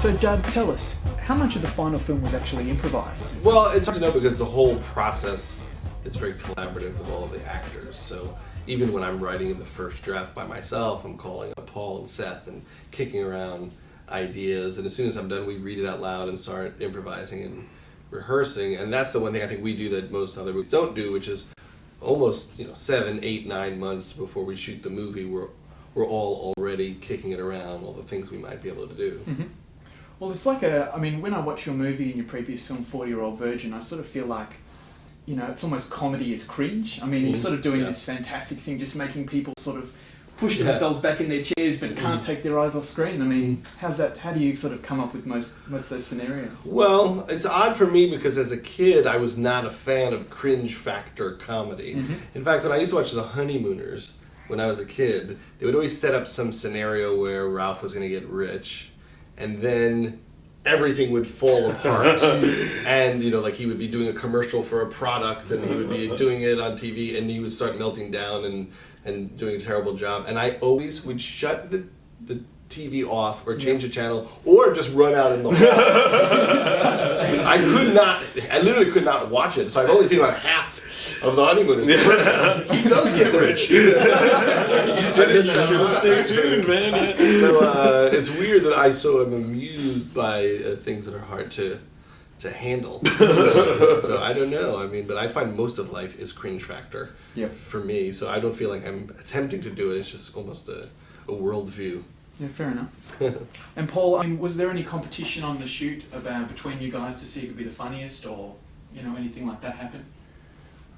So, Judd, tell us, how much of the final film was actually improvised? Well, it's hard to know because the whole process is very collaborative with all of the actors. So even when I'm writing in the first draft by myself, I'm calling up Paul and Seth and kicking around ideas. And as soon as I'm done, we read it out loud and start improvising and rehearsing. And that's the one thing I think we do that most other movies don't do, which is almost 7, 8, 9 months before we shoot the movie, we're all already kicking it around, all the things we might be able to do. Mm-hmm. Well, it's like when I watch your movie and your previous film, 40-Year-Old Virgin, I sort of feel like, it's almost comedy is cringe. I mean, you're sort of doing this fantastic thing, just making people sort of push themselves back in their chairs but can't take their eyes off screen. I mean, how do you sort of come up with most of those scenarios? Well, it's odd for me because as a kid, I was not a fan of cringe factor comedy. Mm-hmm. In fact, when I used to watch The Honeymooners when I was a kid, they would always set up some scenario where Ralph was going to get rich, and then everything would fall apart. And, like he would be doing a commercial for a product and he would be doing it on TV and he would start melting down and doing a terrible job. And I always would shut the TV off or change the channel or just run out in the hall. I literally could not watch it. So I've only seen about half of The Honeymooners. He does get rich. Stay tuned, man. So it's weird that I so am amused by things that are hard to handle. So I don't know. I mean, but I find most of life is cringe factor for me. So I don't feel like I'm attempting to do it. It's just almost a worldview. Yeah, fair enough. And Paul, was there any competition on the shoot between you guys to see who could be the funniest, or anything like that happen?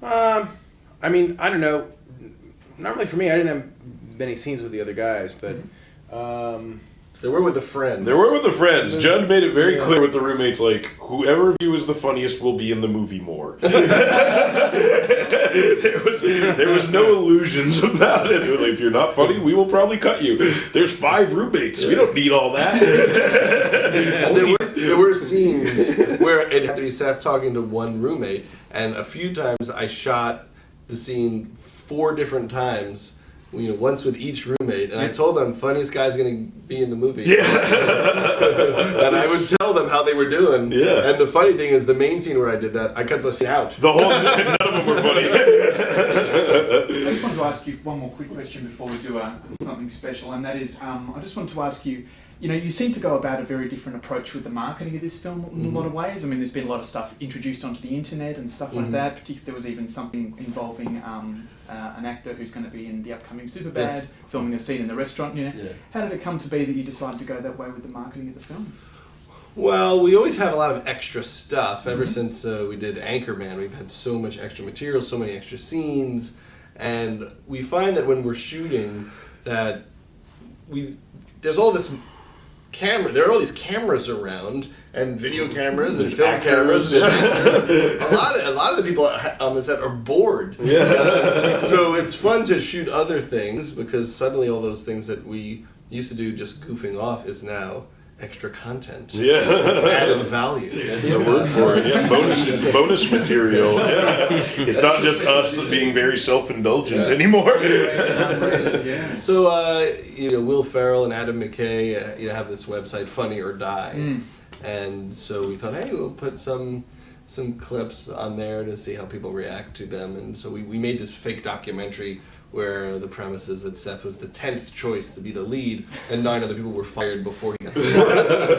I mean, I don't know. Not really for me. I didn't have many scenes with the other guys, but they were with the friends. Judd made it very clear with the roommates, like, whoever of you is the funniest will be in the movie more. There was no illusions about it. Like, if you're not funny, we will probably cut you. There's 5 roommates. We don't need all that. And there were scenes where it had to be Seth talking to one roommate, and a few times I shot the scene 4 different times. Once with each roommate, and I told them funniest guy's going to be in the movie. Yeah. And I would tell them how they were doing. Yeah. And the funny thing is, the main scene where I did that, I cut the scene out. None of them were funny. I just wanted to ask you one more quick question before we do something special, and that is, I just wanted to ask you, you seem to go about a very different approach with the marketing of this film in a lot of ways. I mean, there's been a lot of stuff introduced onto the internet and stuff like that. Particularly, there was even something involving an actor who's going to be in the upcoming Superbad, filming a scene in the restaurant. How did it come to be that you decided to go that way with the marketing of the film? Well, we always have a lot of extra stuff. Ever since we did Anchorman, we've had so much extra material, so many extra scenes, and we find that when we're shooting, that there's all this there are all these cameras around, and video cameras and film cameras. A lot of the people on the set are bored. Yeah. So it's fun to shoot other things because suddenly all those things that we used to do just goofing off is now extra content. Yeah. Added value. There's a word for it. Yeah. It's bonus material. Yeah. It's not just us being very self-indulgent anymore. So, Will Ferrell and Adam McKay, have this website, Funny or Die. And so we thought, hey, we'll put some clips on there to see how people react to them. And so we made this fake documentary where the premise is that Seth was the 10th choice to be the lead, and 9 other people were fired before he got the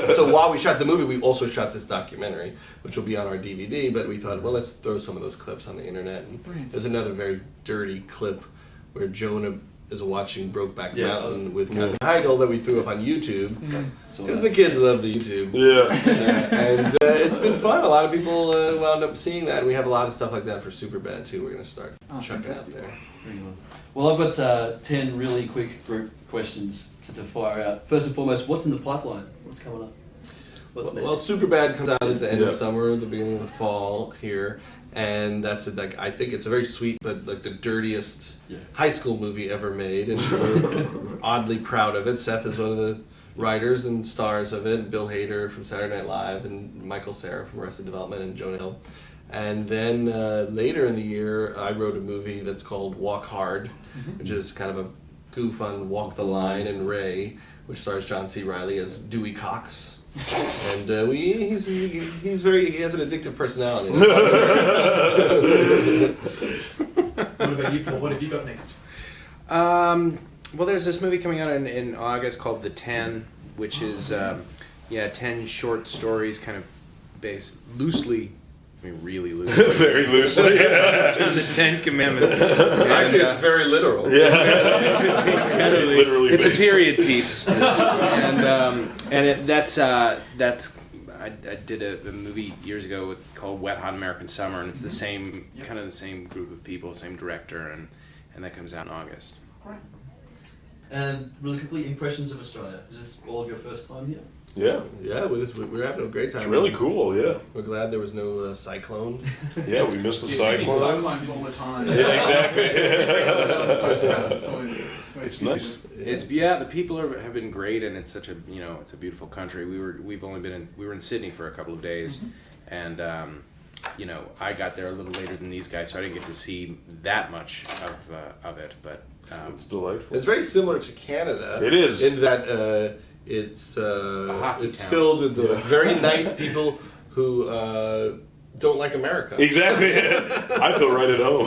part. So while we shot the movie, we also shot this documentary, which will be on our DVD, but we thought, well, let's throw some of those clips on the internet. And there's another very dirty clip where Jonah is watching Brokeback Mountain with Katherine Heigl that we threw up on YouTube, because the kids love the YouTube. And it's been fun. A lot of people wound up seeing that, and we have a lot of stuff like that for Superbad, too. We're going to start chucking out there. Well, I've got 10 really quick group questions to fire out. First and foremost, what's in the pipeline? What's coming up? What's next? Well, Superbad comes out at the end of summer, the beginning of the fall here, and that's I think it's a very sweet, but like the dirtiest high school movie ever made, and we're oddly proud of it. Seth is one of the writers and stars of it, Bill Hader from Saturday Night Live, and Michael Cera from Arrested Development, and Jonah Hill. And then later in the year, I wrote a movie that's called Walk Hard, which is kind of a goof on Walk the Line and Ray, which stars John C. Reilly as Dewey Cox. And he has an addictive personality. What about you, Paul? What have you got next? Well, there's this movie coming out in August called The 10, which is 10 short stories, kind of based loosely. I mean, really loosely. Very loosely. The 10 Commandments. Actually, it's very literal. Literally it's a based. period piece, that's I did a movie years ago called Wet Hot American Summer, and it's the same kind of the same group of people, same director, and that comes out in August. Great. And really quickly, impressions of Australia. Is this all of your first time here? Yeah. Yeah, we're having a great time. It's really cool, yeah. We're glad there was no cyclone. Yeah, we missed the Sydney cyclone. cyclones all the time. Yeah, exactly. It's always It's beautiful. nice. It's the people have been great, and it's such a it's a beautiful country. We were in Sydney for a couple of days, and I got there a little later than these guys, so I didn't get to see that much of it. But It's delightful. It's very similar to Canada. It is. In that it's hockey town. filled with very nice people who don't like America. Exactly. I feel right at home.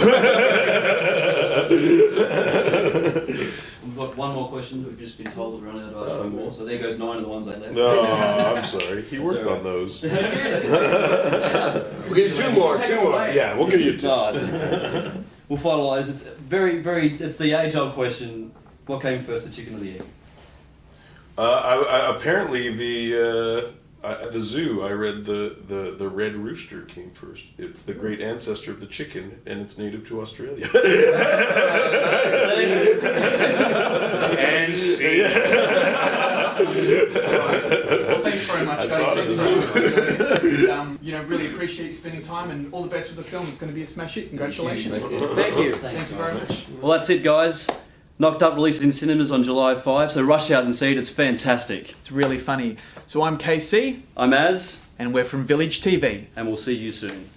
We've got one more question. We've just been told we're running out of ask one more. So there goes 9 of the ones I left. No, I'm sorry. He worked on those. We'll give you two more. Yeah, we'll give you two. No, we'll finalise. It's it's the age-old question. What came first, the chicken or the egg? Apparently the zoo. I read the red rooster came first. It's the great ancestor of the chicken, and it's native to Australia. and see. Well, thanks very much, guys. Thanks very much for joining us. Really appreciate you spending time, and all the best with the film. It's going to be a smash hit. Congratulations. Thank you. Thank you very much. Well, that's it, guys. Knocked Up releases in cinemas on July 5, so rush out and see it. It's fantastic. It's really funny. So I'm KC, I'm Az, and we're from Village TV. and we'll see you soon.